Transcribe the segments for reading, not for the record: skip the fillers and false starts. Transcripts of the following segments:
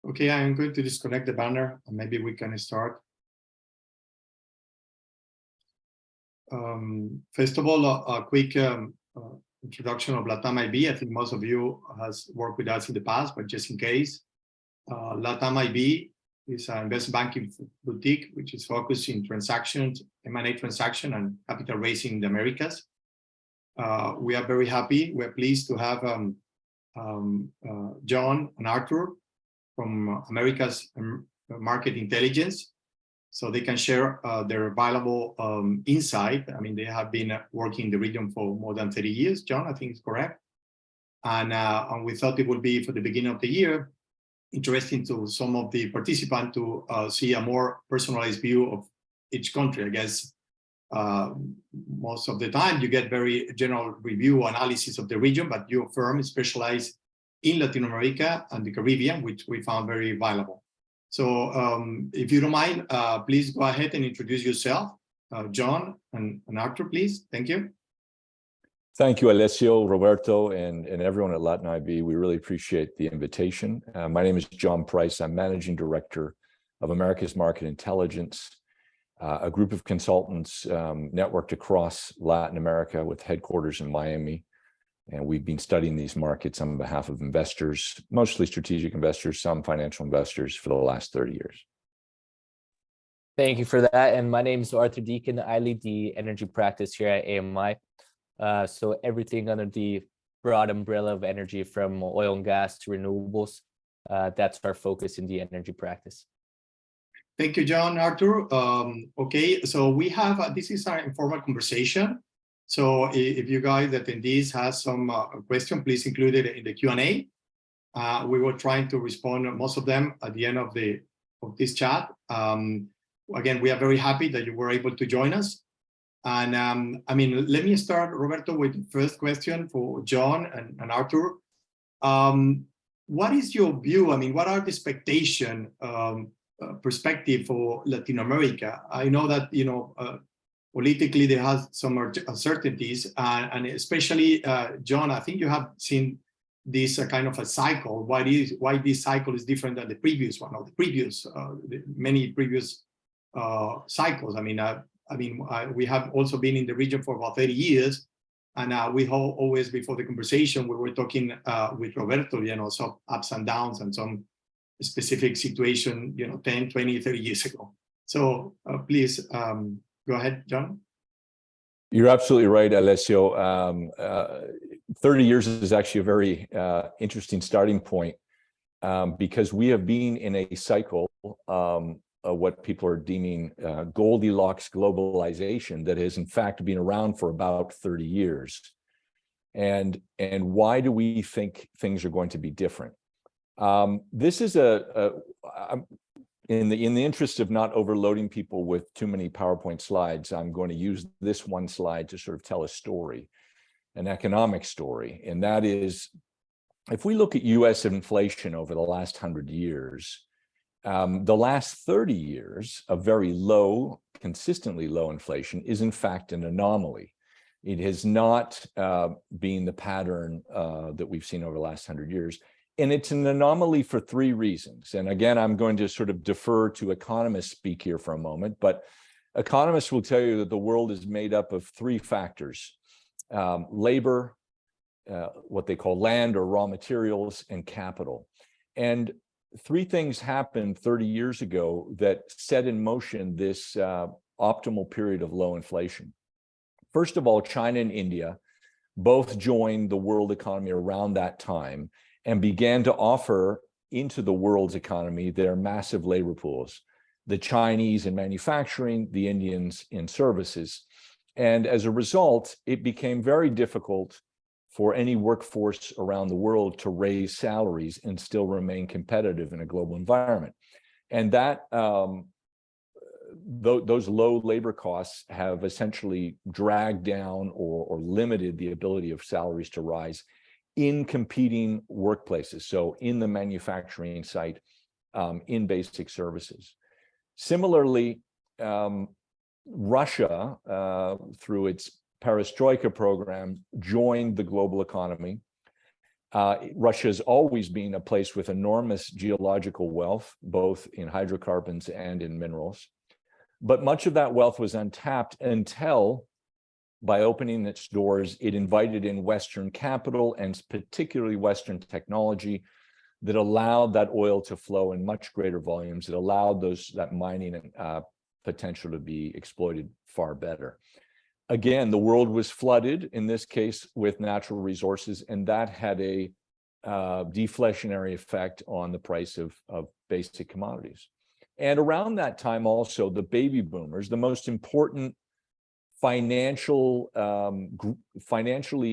Okay, I'm going to disconnect the banner and maybe we can start. First of all, a quick introduction of LatamIB. I think most of you has worked with us in the past, but just in case, LatamIB is an investment banking boutique which is focused in transactions, M&A transaction, and capital raising in the Americas. We are very happy. We're pleased to have John and Arthur from America's Market Intelligence, so they can share their valuable insight. I mean, they have been working in the region for more than 30 years. John, I think is correct. And we thought it would be, for the beginning of the year, interesting to some of the participants to see a more personalized view of each country. I guess most of the time you get very general review analysis of the region, but your firm is specialized in Latin America and the Caribbean, which we found very valuable. So if you don't mind, please go ahead and introduce yourself, John and Arthur, please. Thank you. Thank you, Alessio, Roberto, and everyone at LatamIB. We really appreciate the invitation. My name is John Price. I'm Managing Director of America's Market Intelligence, a group of consultants networked across Latin America with headquarters in Miami. And we've been studying these markets on behalf of investors, mostly strategic investors, some financial investors, for the last 30 years. Thank you for that. And my name is Arthur Deacon. I lead the energy practice here at AMI. So everything under the broad umbrella of energy, from oil and gas to renewables, that's our focus in the energy practice. Thank you, John, Arthur. Okay, so we have, this is our informal conversation. So if you guys, attendees, have some question, please include it in the Q&A. We were trying to respond to most of them at the end of this chat. Again, we are very happy that you were able to join us. And I mean, let me start, Roberto, with the first question for John and Arthur. What is your view? I mean, what are the expectation perspective for Latin America? I know that, you know, politically there has some uncertainties, and especially, John, I think you have seen this kind of a cycle. Why this cycle is different than the previous one, or the previous, many previous cycles? I mean, we have also been in the region for about 30 years, and we always, before the conversation, we were talking with Roberto, you know, some ups and downs and some specific situation, you know, 10, 20, 30 years ago. So please, go ahead, John. You're absolutely right, Alessio. 30 years is actually a very interesting starting point, because we have been in a cycle of what people are deeming Goldilocks globalization that has in fact been around for about 30 years. And why do we think things are going to be different? This is in the interest of not overloading people with too many PowerPoint slides, I'm going to use this one slide to sort of tell a story, an economic story. And that is, if we look at US inflation over the last 100 years, the last 30 years of very low, consistently low inflation is in fact an anomaly. It has not been the pattern that we've seen over the last 100 years. And it's an anomaly for three reasons. And again, I'm going to sort of defer to economists speak here for a moment, but economists will tell you that the world is made up of three factors: labor, what they call land or raw materials, and capital. And three things happened 30 years ago that set in motion this optimal period of low inflation. First of all, China and India both joined the world economy around that time and began to offer into the world's economy their massive labor pools, the Chinese in manufacturing, the Indians in services. And as a result, it became very difficult for any workforce around the world to raise salaries and still remain competitive in a global environment. And that those low labor costs have essentially dragged down or limited the ability of salaries to rise in competing workplaces, so in the manufacturing site, in basic services. Similarly, Russia, through its perestroika program, joined the global economy Russia has always been a place with enormous geological wealth, both in hydrocarbons and in minerals. But much of that wealth was untapped until, by opening its doors, it invited in Western capital and particularly Western technology that allowed that oil to flow in much greater volumes. It allowed that mining potential to be exploited far better. Again, the world was flooded, in this case, with natural resources, and that had a deflationary effect on the price of basic commodities. And around that time also, the baby boomers, the most important financially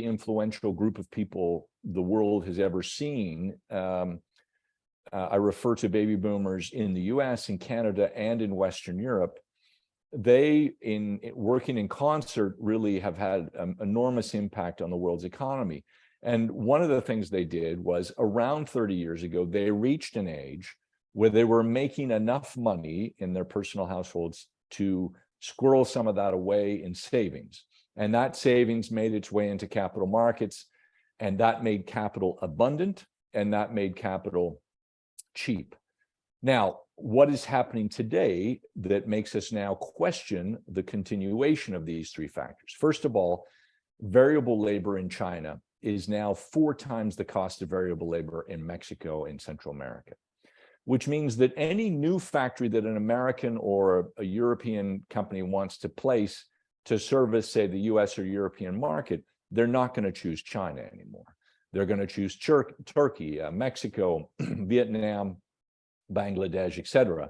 influential group of people the world has ever seen. I refer to baby boomers in the US, in Canada, and in Western Europe. They, in working in concert, really have had enormous impact on the world's economy. And one of the things they did was, around 30 years ago, they reached an age where they were making enough money in their personal households to squirrel some of that away in savings. And that savings made its way into capital markets, and that made capital abundant, and that made capital cheap. Now, what is happening today that makes us now question the continuation of these three factors? First of all, variable labor in China is now 4 times the cost of variable labor in Mexico and Central America, which means that any new factory that an American or a European company wants to place to service, say, the US or European market, they're not going to choose China anymore. They're going to choose Turkey, Mexico, Vietnam, Bangladesh, etc.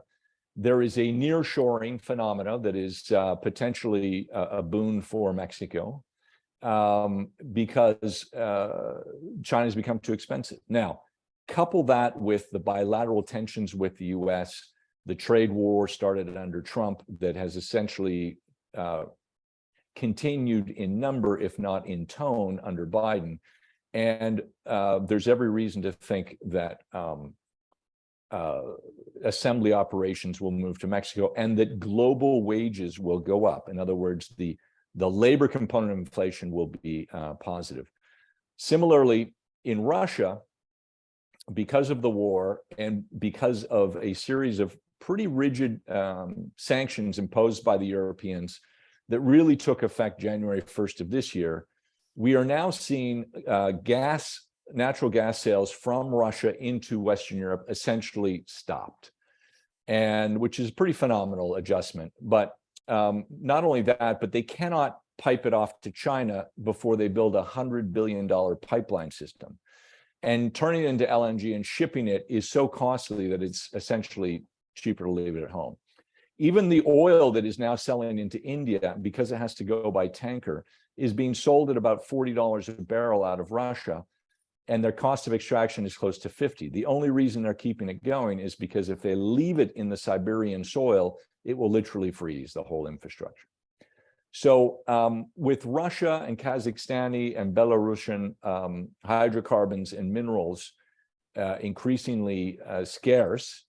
There is a nearshoring phenomena that is potentially a boon for Mexico because China's become too expensive. Now, couple that with the bilateral tensions with the US, the trade war started under Trump that has essentially continued in number, if not in tone, under Biden. And there's every reason to think that assembly operations will move to Mexico and that global wages will go up. In other words, the labor component of inflation will be positive. Similarly, in Russia, because of the war and because of a series of pretty rigid sanctions imposed by the Europeans that really took effect January 1st of this year, we are now seeing natural gas sales from Russia into Western Europe essentially stopped, and which is a pretty phenomenal adjustment. But not only that, but they cannot pipe it off to China before they build a $100 billion pipeline system. And turning it into LNG and shipping it is so costly that it's essentially cheaper to leave it at home. Even the oil that is now selling into India, because it has to go by tanker, is being sold at about $40 a barrel out of Russia, and their cost of extraction is close to 50. The only reason they're keeping it going is because if they leave it in the Siberian soil, it will literally freeze the whole infrastructure. So with Russia and Kazakhstani and Belarusian hydrocarbons and minerals increasingly scarce,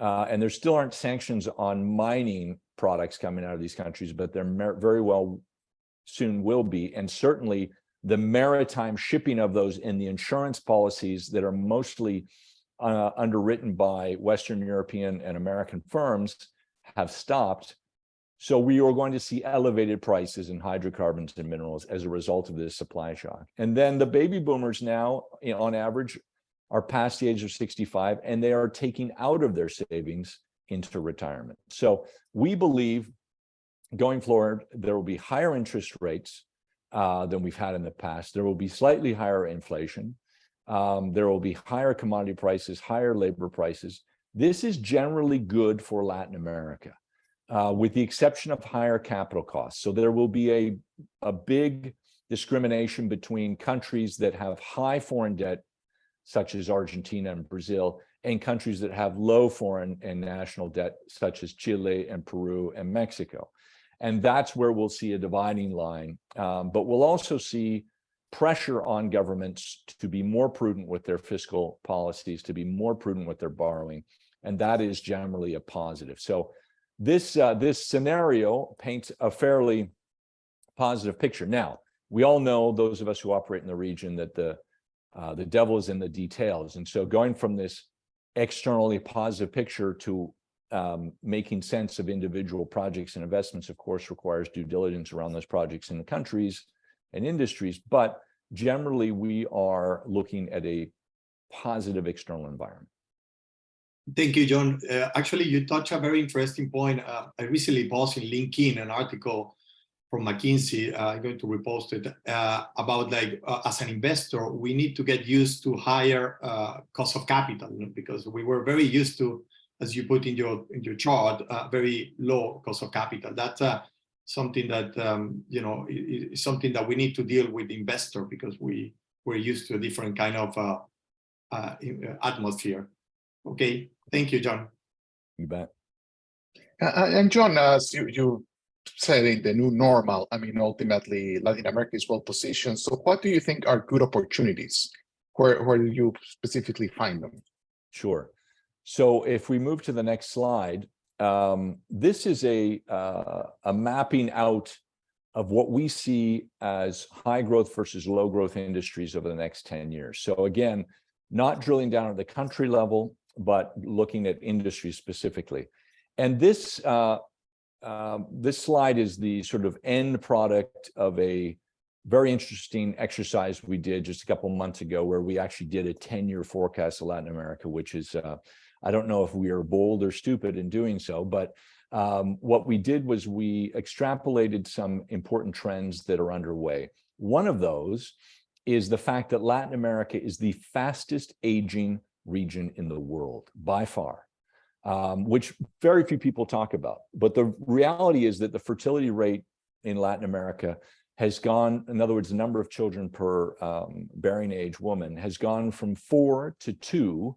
and there still aren't sanctions on mining products coming out of these countries, but there very well soon will be. And certainly the maritime shipping of those and the insurance policies that are mostly underwritten by Western European and American firms have stopped. So we are going to see elevated prices in hydrocarbons and minerals as a result of this supply shock. And then the baby boomers now, on average, are past the age of 65, and they are taking out of their savings into retirement. So we believe going forward, there will be higher interest rates than we've had in the past. There will be slightly higher inflation. There will be higher commodity prices, higher labor prices. This is generally good for Latin America, with the exception of higher capital costs. So there will be a big discrimination between countries that have high foreign debt, such as Argentina and Brazil, and countries that have low foreign and national debt, such as Chile and Peru and Mexico. And that's where we'll see a dividing line. But we'll also see pressure on governments to be more prudent with their fiscal policies, to be more prudent with their borrowing. And that is generally a positive. So this scenario paints a fairly positive picture. Now, we all know, those of us who operate in the region, that the The devil is in the details. And so going from this externally positive picture to making sense of individual projects and investments, of course, requires due diligence around those projects in the countries and industries. But generally, we are looking at a positive external environment. Thank you, John. Actually, you touch a very interesting point. I recently posted in LinkedIn an article from McKinsey. I'm going to repost it about like as an investor, we need to get used to higher cost of capital, because we were very used to, as you put in your chart, very low cost of capital. That's something that is something that we need to deal with the investor, because we're used to a different kind of atmosphere. Okay, thank you, John. You bet. And John, as you said, in the new normal, I mean, ultimately, Latin America is well positioned. So what do you think are good opportunities? Where do you specifically find them? Sure. So if we move to the next slide, this is a mapping out of what we see as high growth versus low growth industries over the next 10 years. So again, not drilling down at the country level, but looking at industry specifically. And this this slide is the sort of end product of a very interesting exercise we did just a couple of months ago, where we actually did a 10-year forecast of Latin America, which is, I don't know if we are bold or stupid in doing so, but what we did was we extrapolated some important trends that are underway. One of those is the fact that Latin America is the fastest aging region in the world by far, which very few people talk about. But the reality is that the fertility rate in Latin America has gone, in other words, the number of children per bearing age woman has gone from 4 to 2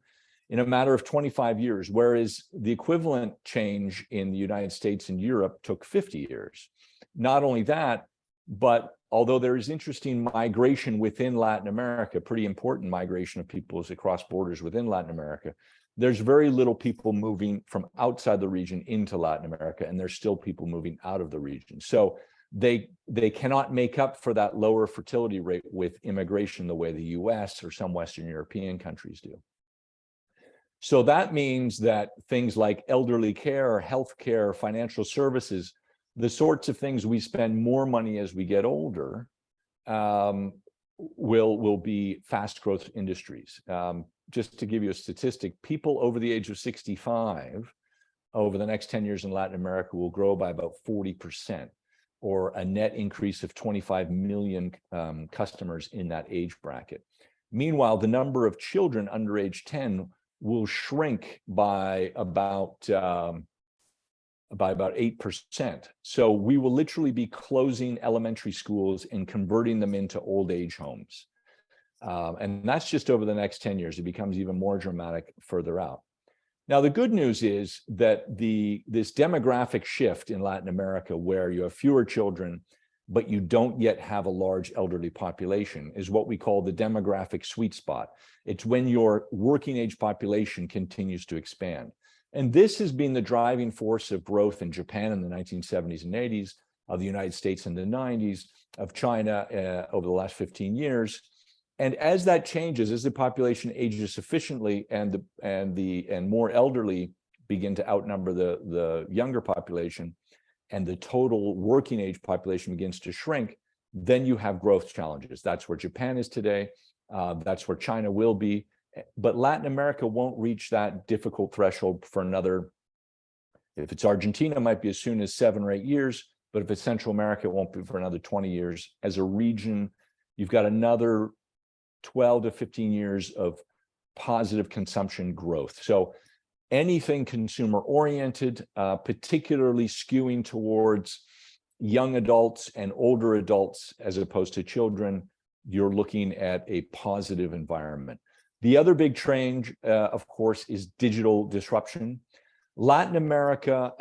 in a matter of 25 years, whereas the equivalent change in the United States and Europe took 50 years. Not only that, but although there is interesting migration within Latin America, pretty important migration of peoples across borders within Latin America, there's very little people moving from outside the region into Latin America, and there's still people moving out of the region. So they cannot make up for that lower fertility rate with immigration the way the US or some Western European countries do. So that means that things like elderly care, healthcare, financial services, the sorts of things we spend more money as we get older, will be fast growth industries. Just to give you a statistic, people over the age of 65 over the next 10 years in Latin America will grow by about 40%, or a net increase of 25 million customers in that age bracket. Meanwhile, the number of children under age 10 will shrink by about 8%. So we will literally be closing elementary schools and converting them into old age homes. And that's just over the next 10 years. It becomes even more dramatic further out. Now, the good news is that this demographic shift in Latin America, where you have fewer children, but you don't yet have a large elderly population, is what we call the demographic sweet spot. It's when your working age population continues to expand. And this has been the driving force of growth in Japan in the 1970s and 80s, of the United States in the 90s, of China over the last 15 years. And as that changes, as the population ages sufficiently and more elderly begin to outnumber the younger population, and the total working age population begins to shrink, then you have growth challenges. That's where Japan is today. That's where China will be. But Latin America won't reach that difficult threshold for another, if it's Argentina, it might be as soon as 7 or 8 years. But if it's Central America, it won't be for another 20 years. As a region, you've got another 12 to 15 years of positive consumption growth. So anything consumer oriented, particularly skewing towards young adults and older adults as opposed to children, you're looking at a positive environment. The other big change, of course, is digital disruption. Latin America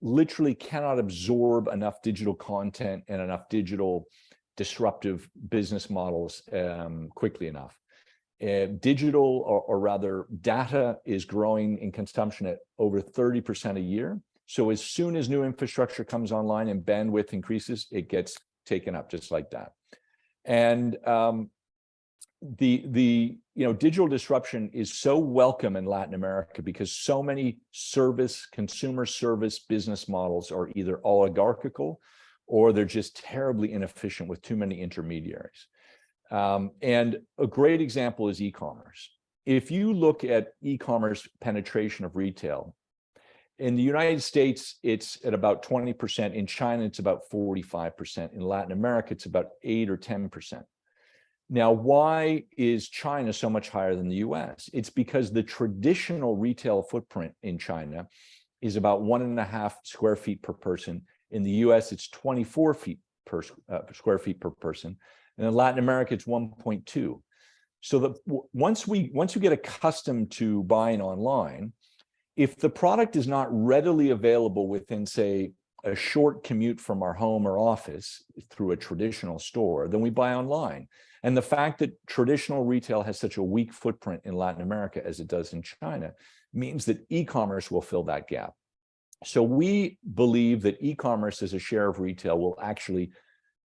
literally cannot absorb enough digital content and enough digital disruptive business models quickly enough. Digital, or rather data, is growing in consumption at over 30% a year. So as soon as new infrastructure comes online and bandwidth increases, it gets taken up just like that. And the digital disruption is so welcome in Latin America because so many consumer service business models are either oligarchical or they're just terribly inefficient with too many intermediaries. And a great example is e-commerce. If you look at e-commerce penetration of retail, in the United States, it's at about 20%. In China, it's about 45%. In Latin America, it's about 8 or 10%. Now, why is China so much higher than the US? It's because the traditional retail footprint in China is about 1.5 square feet per person. In the US, it's 24 square feet per person. And in Latin America, it's 1.2. So that once you get accustomed to buying online, if the product is not readily available within, say, a short commute from our home or office through a traditional store, then we buy online. And the fact that traditional retail has such a weak footprint in Latin America as it does in China means that e-commerce will fill that gap. So we believe that e-commerce as a share of retail will actually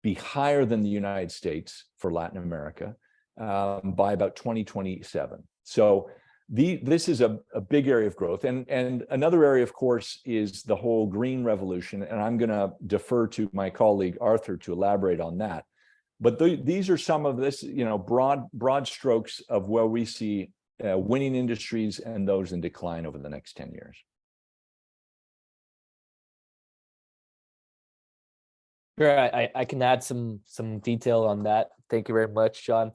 be higher than the United States for Latin America by about 2027. So this is a big area of growth. And another area, of course, is the whole green revolution. And I'm going to defer to my colleague, Arthur, to elaborate on that. But these are some of this, broad strokes of where we see winning industries and those in decline over the next 10 years. Sure, I can add some detail on that. Thank you very much, John.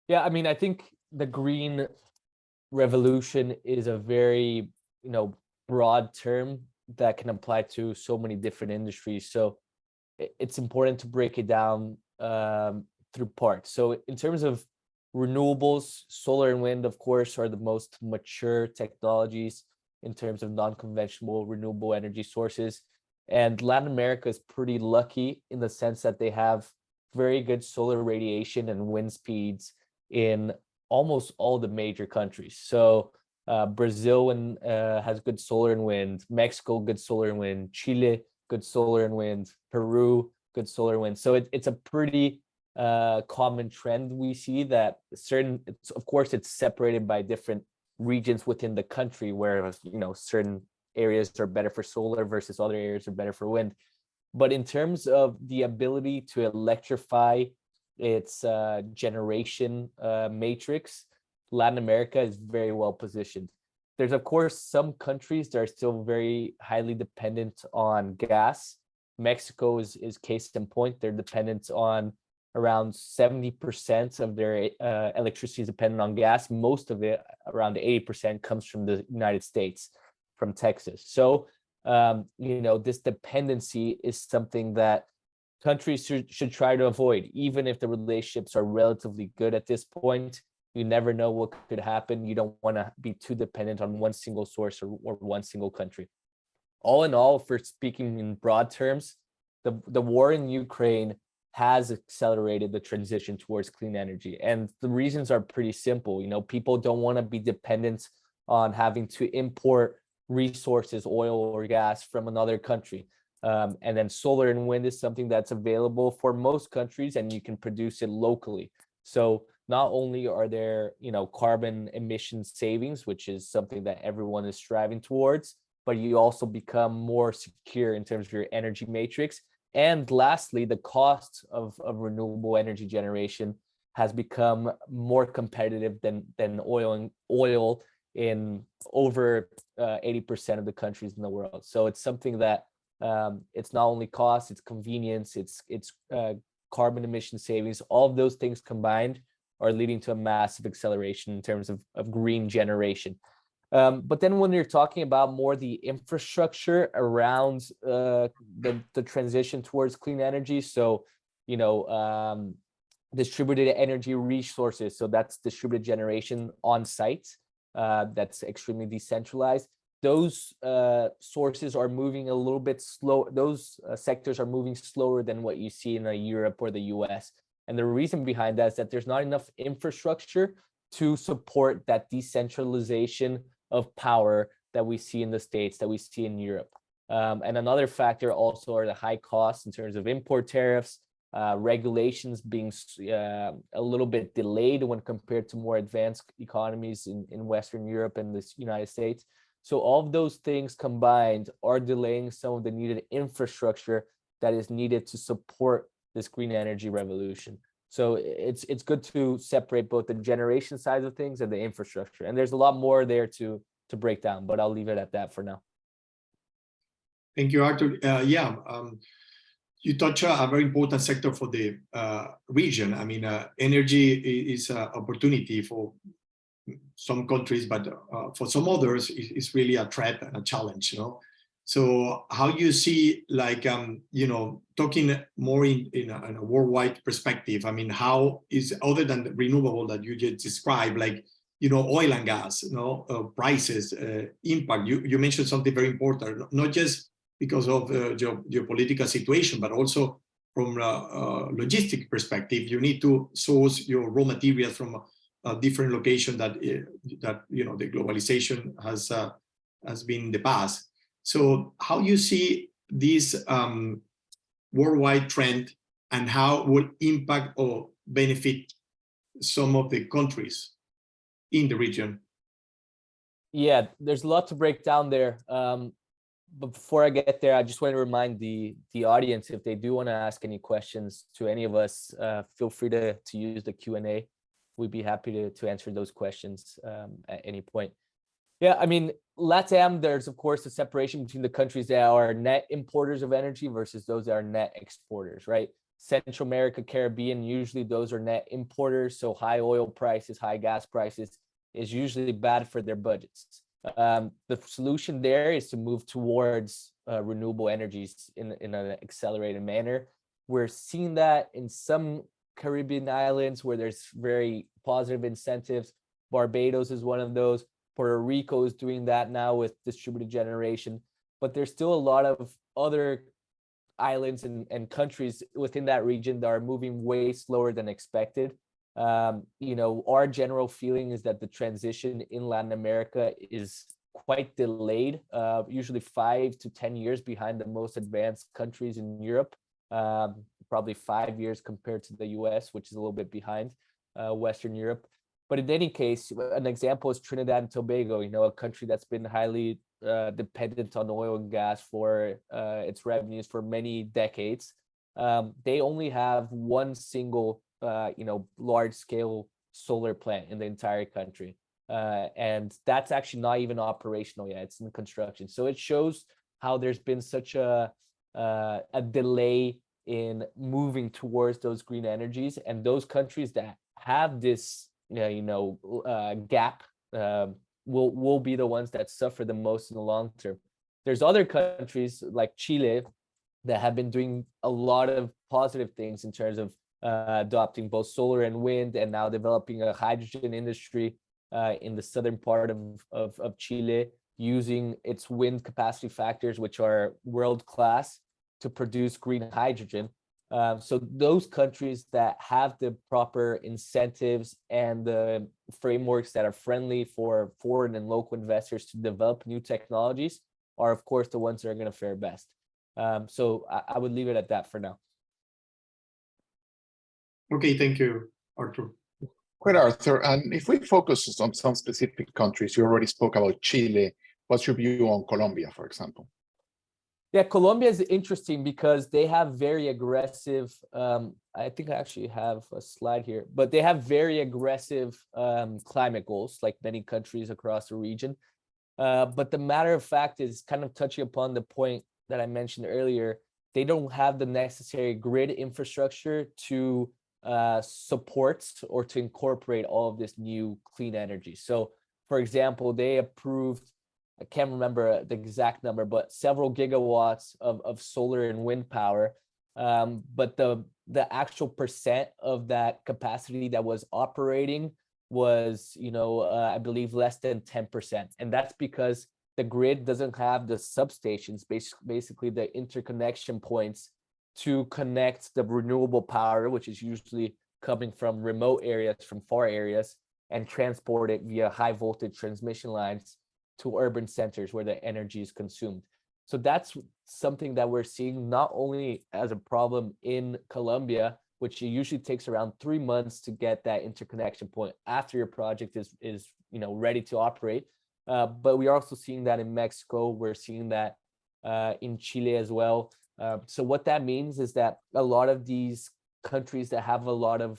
Yeah, I mean, I think the green revolution is a very, broad term that can apply to so many different industries. So it's important to break it down through parts. So in terms of renewables, solar and wind, of course, are the most mature technologies in terms of non-conventional renewable energy sources. And Latin America is pretty lucky in the sense that they have very good solar radiation and wind speeds in almost all the major countries. So Brazil has good solar and wind, Mexico, good solar and wind, Chile, good solar and wind, Peru, good solar and wind. So it's a pretty common trend we see that of course, it's separated by different regions within the country where, certain areas are better for solar versus other areas are better for wind. But in terms of the ability to electrify its generation matrix, Latin America is very well positioned. There's, of course, some countries that are still very highly dependent on gas. Mexico is case in point. They're dependent on around 70% of their electricity is dependent on gas. Most of it, around 80%, comes from the United States, from Texas. So, this dependency is something that countries should try to avoid, even if the relationships are relatively good at this point. You never know what could happen. You don't want to be too dependent on one single source or one single country. All in all, for speaking in broad terms, the war in Ukraine has accelerated the transition towards clean energy. And the reasons are pretty simple. People don't want to be dependent on having to import resources, oil or gas, from another country. And then solar and wind is something that's available for most countries, and you can produce it locally. So not only are there, carbon emission savings, which is something that everyone is striving towards, but you also become more secure in terms of your energy matrix. And lastly, the cost of renewable energy generation has become more competitive than oil in over 80% of the countries in the world. So it's something that it's not only cost, it's convenience, it's carbon emission savings. All of those things combined are leading to a massive acceleration in terms of green generation. But then when you're talking about more the infrastructure around the transition towards clean energy, so distributed energy resources, so that's distributed generation on site, that's extremely decentralized. Those sources are moving a little bit slow. Those sectors are moving slower than what you see in Europe or the US. And the reason behind that is that there's not enough infrastructure to support that decentralization of power that we see in the States, that we see in Europe. And another factor also are the high costs in terms of import tariffs, regulations being a little bit delayed when compared to more advanced economies in Western Europe and the United States. So all of those things combined are delaying some of the needed infrastructure that is needed to support this green energy revolution. So it's good to separate both the generation side of things and the infrastructure. And there's a lot more there to break down, but I'll leave it at that for now. Thank you, Arthur. You touch a very important sector for the region. I mean, energy is an opportunity for some countries, but for some others, it's really a threat and a challenge, you know. So how you see, like, you know, talking more in a worldwide perspective, I mean, how is, other than the renewable that you just described, like, you know, oil and gas, you know, prices, impact, you mentioned something very important, not just because of the geopolitical situation, but also from a logistic perspective. You need to source your raw materials from a different location that you know, the globalization has been in the past. So how you see this worldwide trend, and how will impact or benefit some of the countries in the region? Yeah, there's a lot to break down there. But before I get there, I just want to remind the audience, if they do want to ask any questions to any of us, feel free to use the Q&A. We'd be happy to answer those questions at any point. Yeah, I mean, LATAM, there's of course a separation between the countries that are net importers of energy versus those that are net exporters, right? Central America, Caribbean, usually those are net importers. So high oil prices, high gas prices is usually bad for their budgets. The solution there is to move towards renewable energies in an accelerated manner. We're seeing that in some Caribbean islands where there's very positive incentives. Barbados is one of those. Puerto Rico is doing that now with distributed generation. But there's still a lot of other islands and countries within that region that are moving way slower than expected. You know, our general feeling is that the transition in Latin America is quite delayed, usually 5 to 10 years behind the most advanced countries in Europe, probably 5 years compared to the US, which is a little bit behind Western Europe. But in any case, an example is Trinidad and Tobago, you know, a country that's been highly dependent on oil and gas for its revenues for many decades. They only have one single you know, large-scale solar plant in the entire country, and that's actually not even operational yet. It's in construction. So it shows how there's been such a delay in moving towards those green energies, and those countries that have this gap will be the ones that suffer the most in the long term. There's other countries like Chile that have been doing a lot of positive things in terms of adopting both solar and wind, and now developing a hydrogen industry in the southern part of Chile, using its wind capacity factors, which are world-class, to produce green hydrogen. So those countries that have the proper incentives and the frameworks that are friendly for foreign and local investors to develop new technologies are, of course, the ones that are going to fare best. So I would leave it at that for now. Okay, thank you, Arthur. Great, Arthur. And if we focus on some specific countries, you already spoke about Chile. What's your view on Colombia, for example? Yeah, Colombia is interesting because they have very aggressive, I think I actually have a slide here, but they have very aggressive climate goals, like many countries across the region. But the matter of fact is, kind of touching upon the point that I mentioned earlier, they don't have the necessary grid infrastructure to support or to incorporate all of this new clean energy. So, for example, they approved, I can't remember the exact number, but several gigawatts of solar and wind power. But the actual percent of that capacity that was operating was, I believe less than 10%. And that's because the grid doesn't have the substations, basically the interconnection points to connect the renewable power, which is usually coming from remote areas, from far areas, and transport it via high voltage transmission lines to urban centers where the energy is consumed. So that's something that we're seeing not only as a problem in Colombia, which usually takes around 3 months to get that interconnection point after your project is ready to operate. But we are also seeing that in Mexico. We're seeing that in Chile as well. So what that means is that a lot of these countries that have a lot of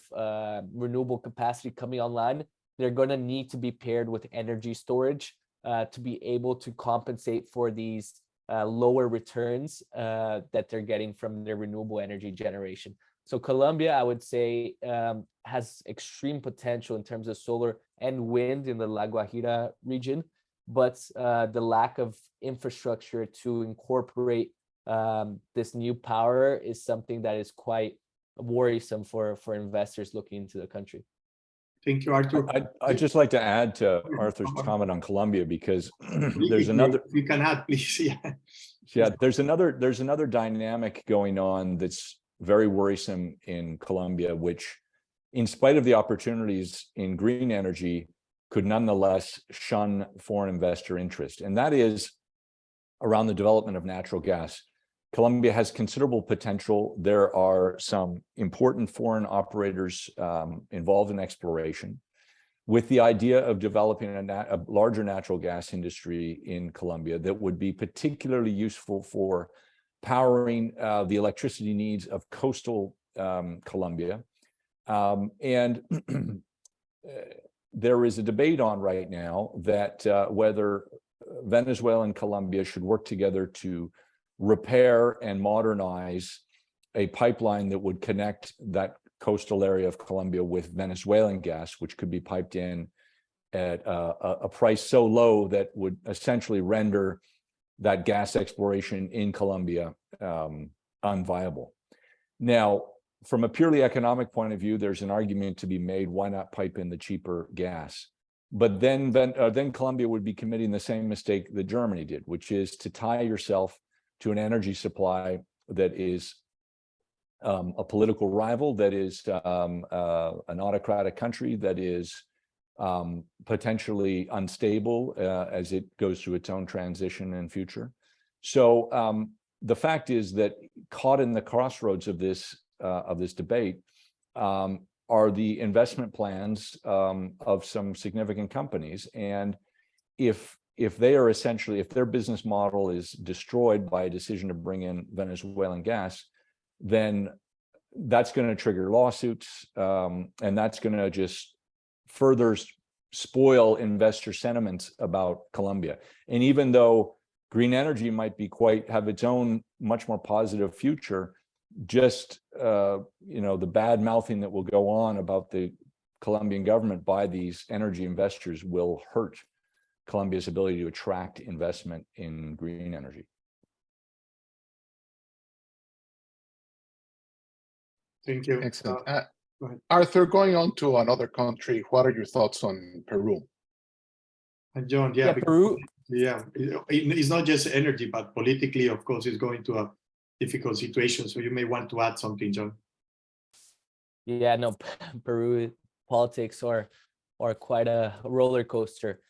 renewable capacity coming online, they're going to need to be paired with energy storage to be able to compensate for these lower returns that they're getting from their renewable energy generation. So Colombia, I would say, has extreme potential in terms of solar and wind in the La Guajira region, but the lack of infrastructure to incorporate this new power is something that is quite worrisome for investors looking into the country. Thank you, Arthur. I'd just like to add to Arthur's comment on Colombia, because there's another. You can add, please. Yeah. Yeah, there's another dynamic going on that's very worrisome in Colombia, which, in spite of the opportunities in green energy, could nonetheless shun foreign investor interest, and that is around the development of natural gas. Colombia has considerable potential. There are some important foreign operators involved in exploration, with the idea of developing a larger natural gas industry in Colombia that would be particularly useful for powering the electricity needs of coastal Colombia. And there is a debate on right now that whether Venezuela and Colombia should work together to repair and modernize a pipeline that would connect that coastal area of Colombia with Venezuelan gas, which could be piped in at a price so low that would essentially render that gas exploration in Colombia unviable. Now, from a purely economic point of view, there's an argument to be made, why not pipe in the cheaper gas? But then Colombia would be committing the same mistake that Germany did, which is to tie yourself to an energy supply that is a political rival, that is an autocratic country, that is potentially unstable as it goes through its own transition and future. So the fact is that caught in the crossroads of this debate are the investment plans of some significant companies, and if they are essentially, if their business model is destroyed by a decision to bring in Venezuelan gas, then that's going to trigger lawsuits, and that's going to just further spoil investor sentiments about Colombia. And even though green energy might be have its own much more positive future, just the bad mouthing that will go on about the Colombian government by these energy investors will hurt Colombia's ability to attract investment in green energy. Thank you. Excellent. Go ahead. Arthur, going on to another country, what are your thoughts on Peru? And John, Yeah, Peru. Yeah, it's not just energy, but politically, of course, it's going to a difficult situation. So you may want to add something, John. Yeah, no, Peru politics are quite a roller coaster.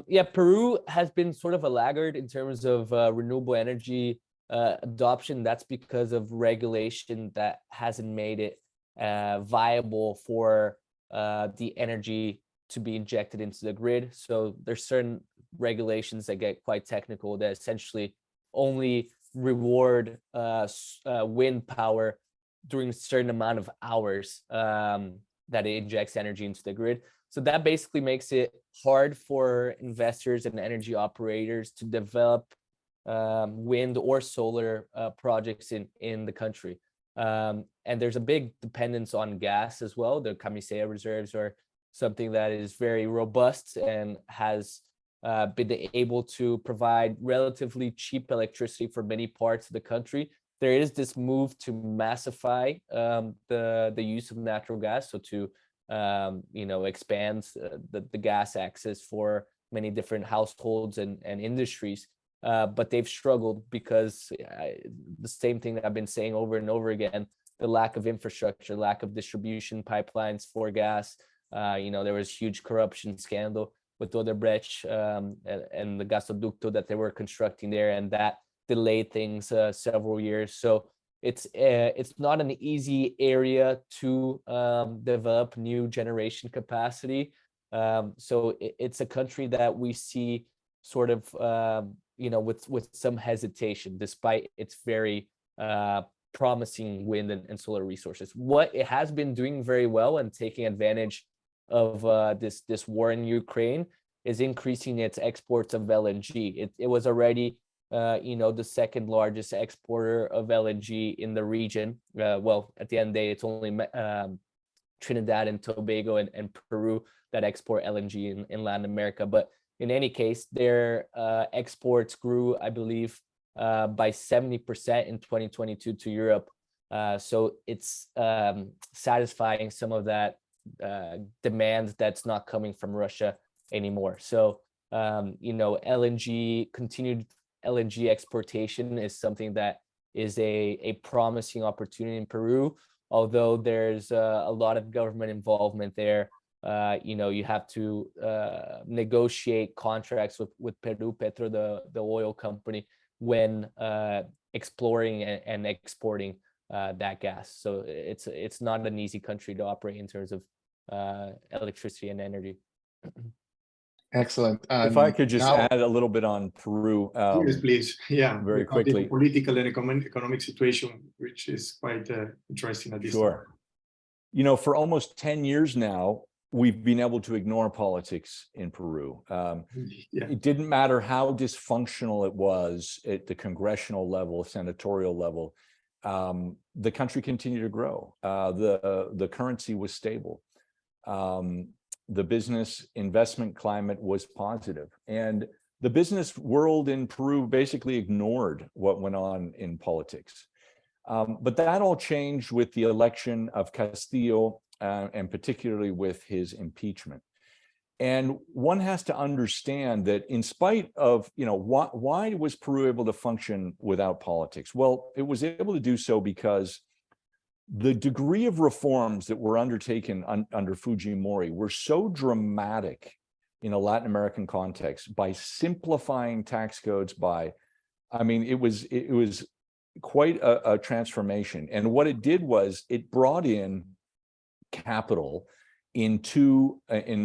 Yeah, Peru has been sort of a laggard in terms of renewable energy adoption. That's because of regulation that hasn't made it viable for the energy to be injected into the grid. So there's certain regulations that get quite technical that essentially only reward wind power during a certain amount of hours that it injects energy into the grid. So that basically makes it hard for investors and energy operators to develop wind or solar projects in the country. And there's a big dependence on gas as well. The camisea reserves are something that is very robust and has been able to provide relatively cheap electricity for many parts of the country. There is this move to massify the use of natural gas, so to expand the gas access for many different households and industries. But they've struggled because the same thing that I've been saying over and over again, the lack of infrastructure, lack of distribution pipelines for gas. There was huge corruption scandal with Odebrecht and the gasoducto that they were constructing there, and that delayed things several years. So it's not an easy area to develop new generation capacity. So it's a country that we see sort of with some hesitation, despite its very promising wind and solar resources. What it has been doing very well and taking advantage of this war in Ukraine is increasing its exports of LNG. It was already the second largest exporter of LNG in the region. Well, at the end of the day, it's only Trinidad and Tobago and Peru that export LNG in Latin America. But in any case, their exports grew, I believe, by 70% in 2022 to Europe. So it's satisfying some of that demand that's not coming from Russia anymore. So, continued LNG exportation is something that is a promising opportunity in Peru, although there's a lot of government involvement there. You have to negotiate contracts with Peru Petro, the oil company, when exploring and exporting that gas. So it's not an easy country to operate in terms of electricity and energy. Excellent. If I could just add a little bit on Peru. Yes, please. Yeah, very quickly. The political and economic situation, which is quite interesting at this time. Sure. For almost 10 years now, we've been able to ignore politics in Peru. It didn't matter how dysfunctional it was at the congressional level, senatorial level. The country continued to grow. The currency was stable. The business investment climate was positive. And the business world in Peru basically ignored what went on in politics. But that all changed with the election of Castillo, and particularly with his impeachment. And one has to understand that in spite of, why was Peru able to function without politics? Well, it was able to do so because the degree of reforms that were undertaken under Fujimori were so dramatic in a Latin American context by simplifying tax codes it was quite a transformation. And what it did was it brought in capital in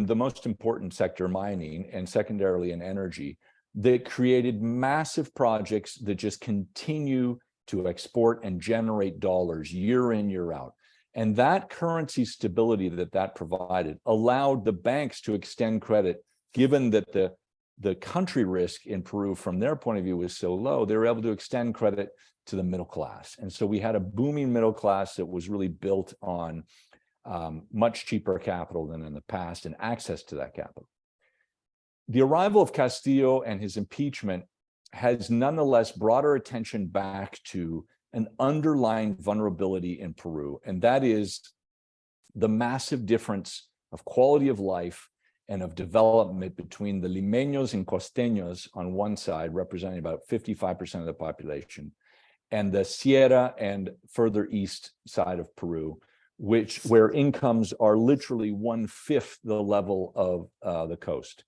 the most important sector, mining, and secondarily in energy, that created massive projects that just continue to export and generate dollars year in, year out. And that currency stability that provided allowed the banks to extend credit, given that the country risk in Peru from their point of view was so low. They were able to extend credit to the middle class. And so we had a booming middle class that was really built on much cheaper capital than in the past and access to that capital. The arrival of Castillo and his impeachment has nonetheless brought our attention back to an underlying vulnerability in Peru, and that is the massive difference of quality of life and of development between the limeños and costeños on one side, representing about 55% of the population, and the Sierra and further east side of Peru, where incomes are literally 1/5 the level of the coast.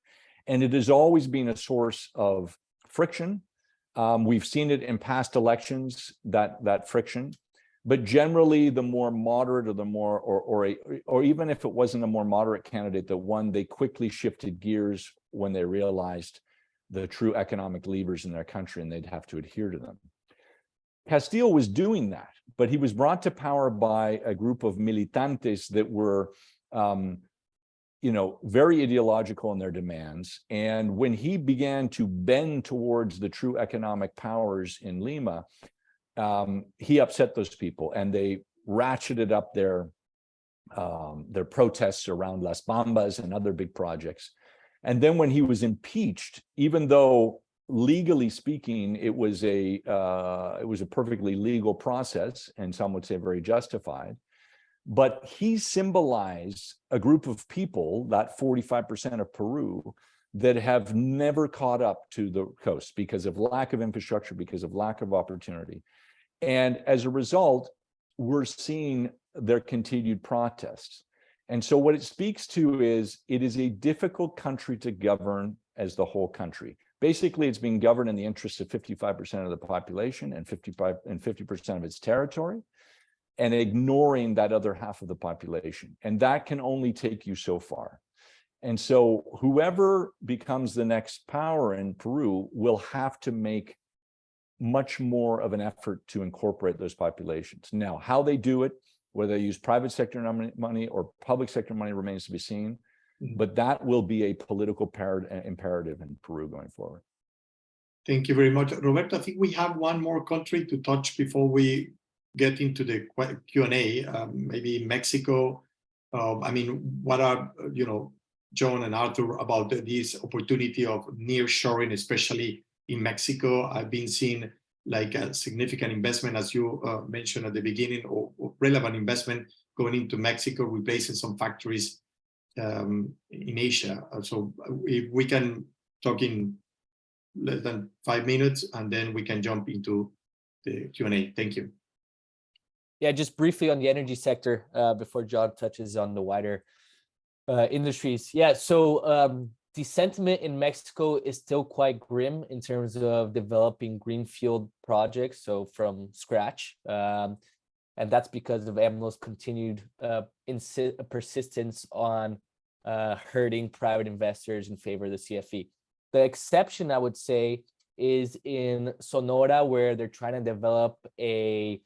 And it has always been a source of friction. We've seen it in past elections, that friction, but generally the more moderate or even if it wasn't a more moderate candidate that won, they quickly shifted gears when they realized the true economic levers in their country and they'd have to adhere to them. Castillo was doing that, but he was brought to power by a group of militantes that were very ideological in their demands. And when he began to bend towards the true economic powers in Lima, he upset those people, and they ratcheted up their protests around Las Bambas and other big projects. And then when he was impeached, even though legally speaking, it was a perfectly legal process, and some would say very justified, but he symbolized a group of people, that 45% of Peru, that have never caught up to the coast because of lack of infrastructure, because of lack of opportunity. And as a result, we're seeing their continued protests. And so what it speaks to is, it is a difficult country to govern as the whole country. Basically, it's being governed in the interests of 55% of the population and 50% of its territory, and ignoring that other half of the population. And that can only take you so far. And so whoever becomes the next power in Peru will have to make much more of an effort to incorporate those populations. Now, how they do it, whether they use private sector money or public sector money, remains to be seen. But that will be a political imperative in Peru going forward. Thank you very much, Roberto. I think we have one more country to touch before we get into the Q&A. Maybe Mexico. I mean, what are John and Arthur about this opportunity of nearshoring, especially in Mexico? I've been seeing like a significant investment, as you mentioned at the beginning, or relevant investment going into Mexico, replacing some factories in Asia. So if we can talk in less than 5 minutes, and then we can jump into the Q&A. Thank you. Yeah, just briefly on the energy sector before John touches on the wider industries. Yeah, so the sentiment in Mexico is still quite grim in terms of developing greenfield projects, so from scratch. And that's because of AMLO's continued persistence on hurting private investors in favor of the CFE. The exception, I would say, is in Sonora, where they're trying to develop a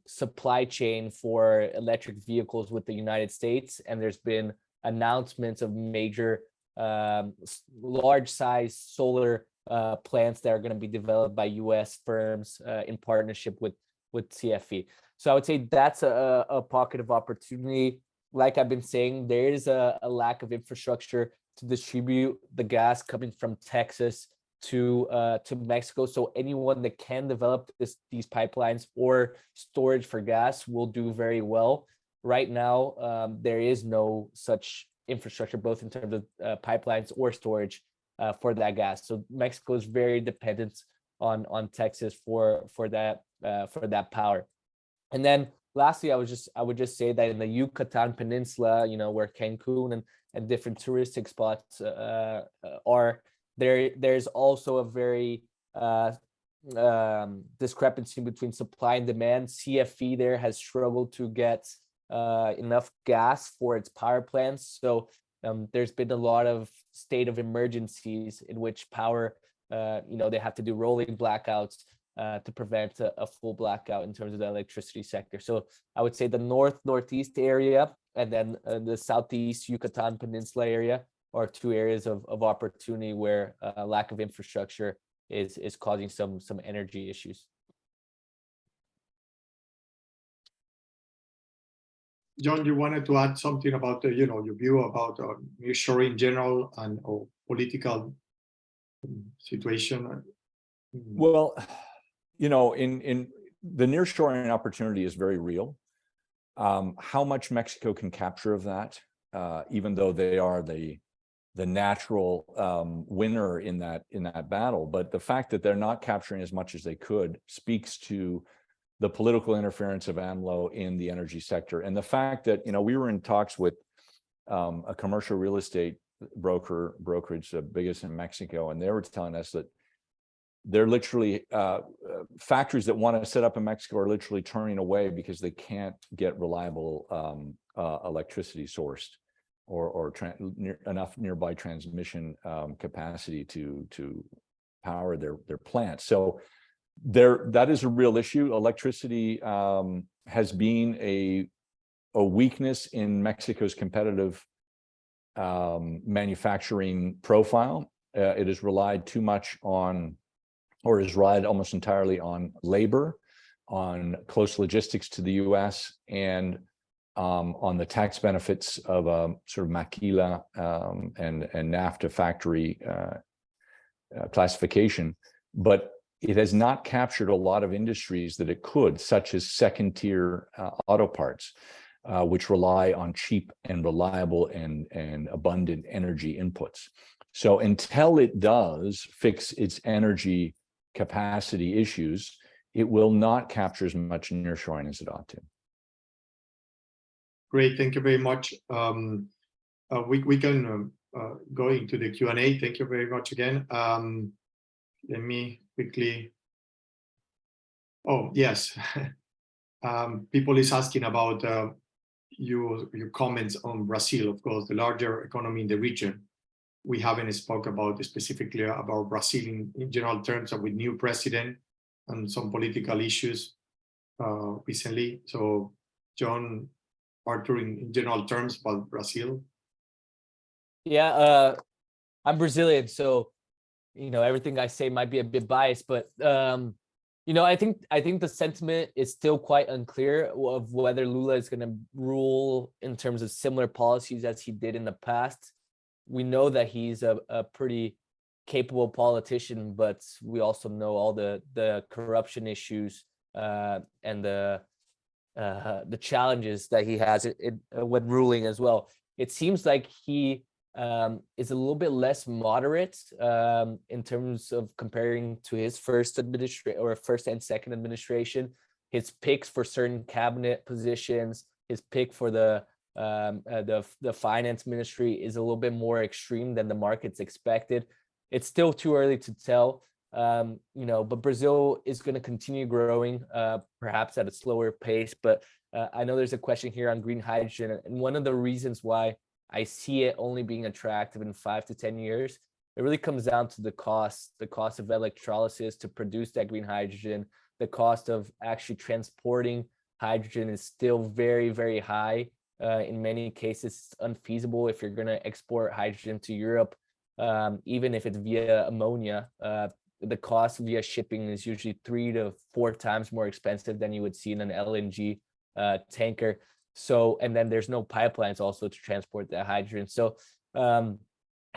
supply chain for electric vehicles with the United States. And there's been announcements of major large size solar plants that are going to be developed by US firms in partnership with CFE. So I would say that's a pocket of opportunity. Like I've been saying, there is a lack of infrastructure to distribute the gas coming from Texas to Mexico. So anyone that can develop these pipelines or storage for gas will do very well. Right now, there is no such infrastructure, both in terms of pipelines or storage for that gas. So Mexico is very dependent on Texas for that power. And then lastly, I would just say that in the Yucatan Peninsula, where Cancun and different touristic spots are, there's also a very discrepancy between supply and demand. CFE there has struggled to get enough gas for its power plants. So there's been a lot of state of emergencies in which power, they have to do rolling blackouts to prevent a full blackout in terms of the electricity sector. So I would say the northeast area and then the southeast Yucatan Peninsula area are two areas of opportunity where lack of infrastructure is causing some energy issues. John, you wanted to add something about your view about nearshoring in general and political situation? Well, in the nearshoring opportunity is very real. How much Mexico can capture of that, even though they are the natural winner in that battle, but the fact that they're not capturing as much as they could speaks to the political interference of AMLO in the energy sector, and the fact that we were in talks with a commercial real estate brokerage, the biggest in Mexico, and they were telling us that they're literally factories that want to set up in Mexico are literally turning away because they can't get reliable electricity sourced or enough nearby transmission capacity to power their plants. So that is a real issue. Electricity has been a weakness in Mexico's competitive manufacturing profile. It has relied too much on, or is relied almost entirely on labor, on close logistics to the US, and on the tax benefits of a sort of maquila and NAFTA factory classification. But it has not captured a lot of industries that it could, such as second-tier auto parts, which rely on cheap and reliable and abundant energy inputs. So until it does fix its energy capacity issues, it will not capture as much nearshoring as it ought to. Great, thank you very much. We can going to the Q&A. Thank you very much again. Let me quickly. Oh, yes. People is asking about your comments on Brazil, of course, the larger economy in the region. We haven't spoke about specifically about Brazil in general terms, with new president and some political issues recently. So, John, Arthur, in general terms about Brazil. Yeah, I'm Brazilian, so everything I say might be a bit biased, but I think the sentiment is still quite unclear of whether Lula is going to rule in terms of similar policies as he did in the past. We know that he's a pretty capable politician, but we also know all the corruption issues and the challenges that he has when ruling as well. It seems like he is a little bit less moderate in terms of comparing to his first and second administration. His picks for certain cabinet positions, his pick for the finance ministry is a little bit more extreme than the markets expected. It's still too early to tell, but Brazil is going to continue growing, perhaps at a slower pace. But I know there's a question here on green hydrogen, and one of the reasons why I see it only being attractive in 5 to 10 years, it really comes down to the cost of electrolysis to produce that green hydrogen. The cost of actually transporting hydrogen is still very, very high. In many cases, it's unfeasible if you're going to export hydrogen to Europe, even if it's via ammonia. The cost via shipping is usually 3 to 4 times more expensive than you would see in an LNG tanker. So, and then there's no pipelines also to transport that hydrogen. So it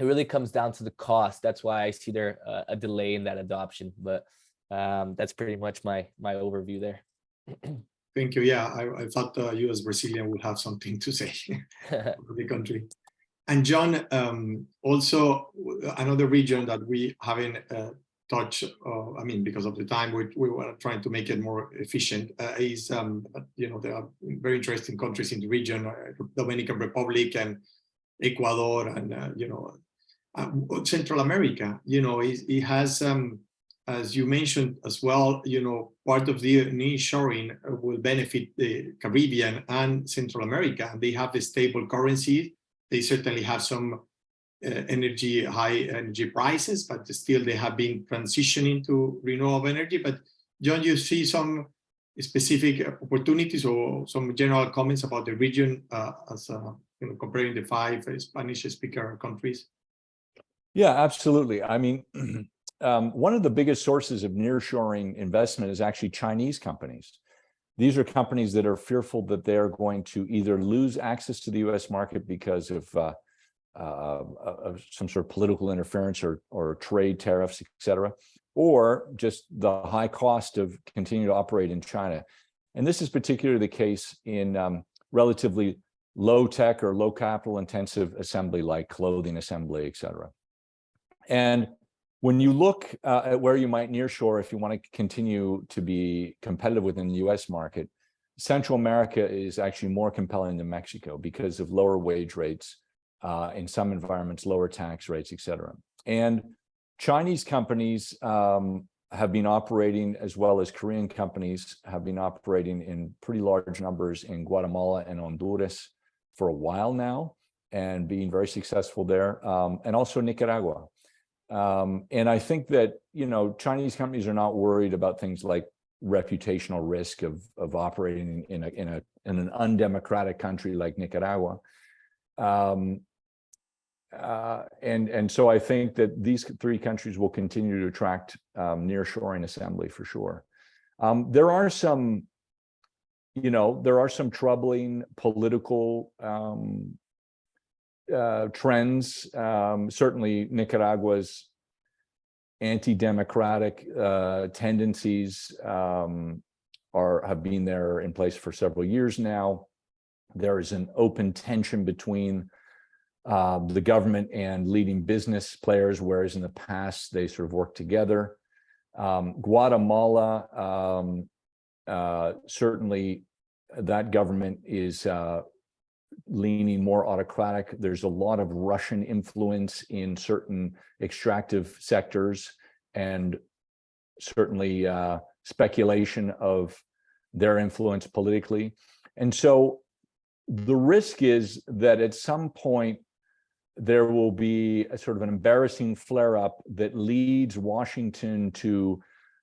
really comes down to the cost. That's why I see there a delay in that adoption. But that's pretty much my overview there. Thank you. Yeah, I thought you as Brazilian would have something to say for the country. And John, also another region that we haven't touched, because of the time, we were trying to make it more efficient, is, there are very interesting countries in the region, Dominican Republic and Ecuador and, Central America. It has, as you mentioned as well, part of the nearshoring will benefit the Caribbean and Central America. They have the stable currency. They certainly have some high energy prices, but still they have been transitioning to renewable energy. But John, you see some specific opportunities or some general comments about the region as comparing the 5 Spanish-speaker countries? Yeah, absolutely. I mean, one of the biggest sources of nearshoring investment is actually Chinese companies. These are companies that are fearful that they're going to either lose access to the U.S. market because of some sort of political interference or trade tariffs, et cetera, or just the high cost of continuing to operate in China. And this is particularly the case in relatively low tech or low capital intensive assembly like clothing assembly, et cetera. And when you look at where you might nearshore if you want to continue to be competitive within the US market, Central America is actually more compelling than Mexico because of lower wage rates, in some environments, lower tax rates, et cetera. And Chinese companies have been operating, as well as Korean companies have been operating in pretty large numbers in Guatemala and Honduras for a while now and being very successful there, and also Nicaragua. And I think that, Chinese companies are not worried about things like reputational risk of operating in an undemocratic country like Nicaragua. And so I think that these 3 countries will continue to attract nearshoring assembly for sure. There are some troubling political trends. Certainly Nicaragua's anti-democratic tendencies have been there in place for several years now. There is an open tension between the government and leading business players, whereas in the past they sort of worked together. Guatemala, certainly that government is leaning more autocratic. There's a lot of Russian influence in certain extractive sectors, and certainly speculation of their influence politically. And so the risk is that at some point there will be a sort of an embarrassing flare-up that leads Washington to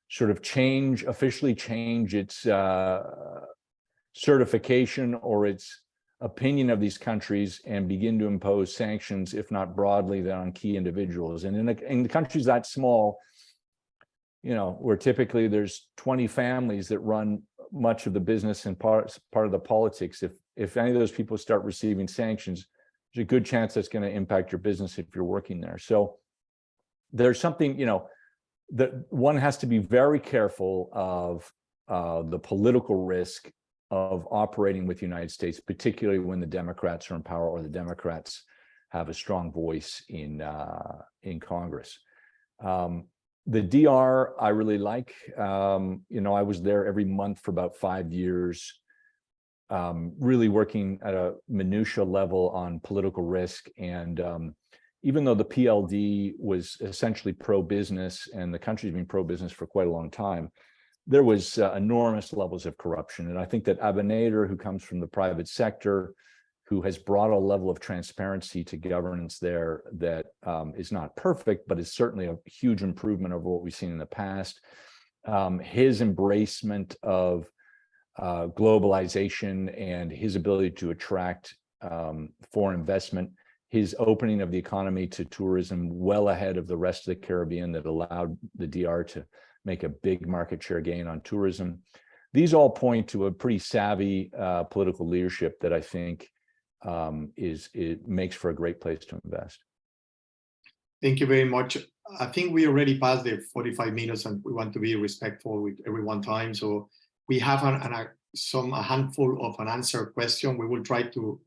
sort of officially change its certification or its opinion of these countries and begin to impose sanctions, if not broadly, then on key individuals. And in the countries that small, where typically there's 20 families that run much of the business and part of the politics, if any of those people start receiving sanctions, there's a good chance that's going to impact your business if you're working there. So there's something, that one has to be very careful of the political risk of operating with the United States, particularly when the Democrats are in power or the Democrats have a strong voice in Congress. The DR I really like. I was there every month for about 5 years, really working at a minutia level on political risk. And even though the PLD was essentially pro-business and the country's been pro-business for quite a long time, there was enormous levels of corruption. And I think that Abinader, who comes from the private sector, who has brought a level of transparency to governance there that is not perfect, but is certainly a huge improvement over what we've seen in the past. His embracement of globalization and his ability to attract foreign investment, his opening of the economy to tourism well ahead of the rest of the Caribbean that allowed the DR to make a big market share gain on tourism. These all point to a pretty savvy political leadership that I think it makes for a great place to invest. Thank you very much. I think we already passed the 45 minutes and we want to be respectful with everyone's time. So we have a handful of unanswered question. We will try to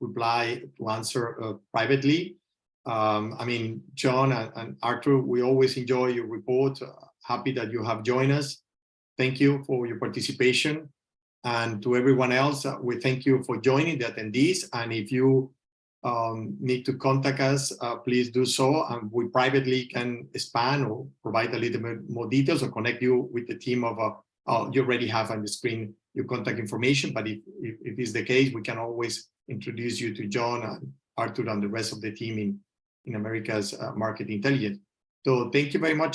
answer privately. John and Arthur, we always enjoy your report. Happy that you have joined us. Thank you for your participation. And to everyone else, we thank you for joining the attendees. And if you need to contact us, please do so. And we privately can expand or provide a little bit more details or connect you with the team of, you already have on the screen your contact information. But if it is the case, we can always introduce you to John and Arthur and the rest of the team in America's Market Intelligence. So thank you very much again.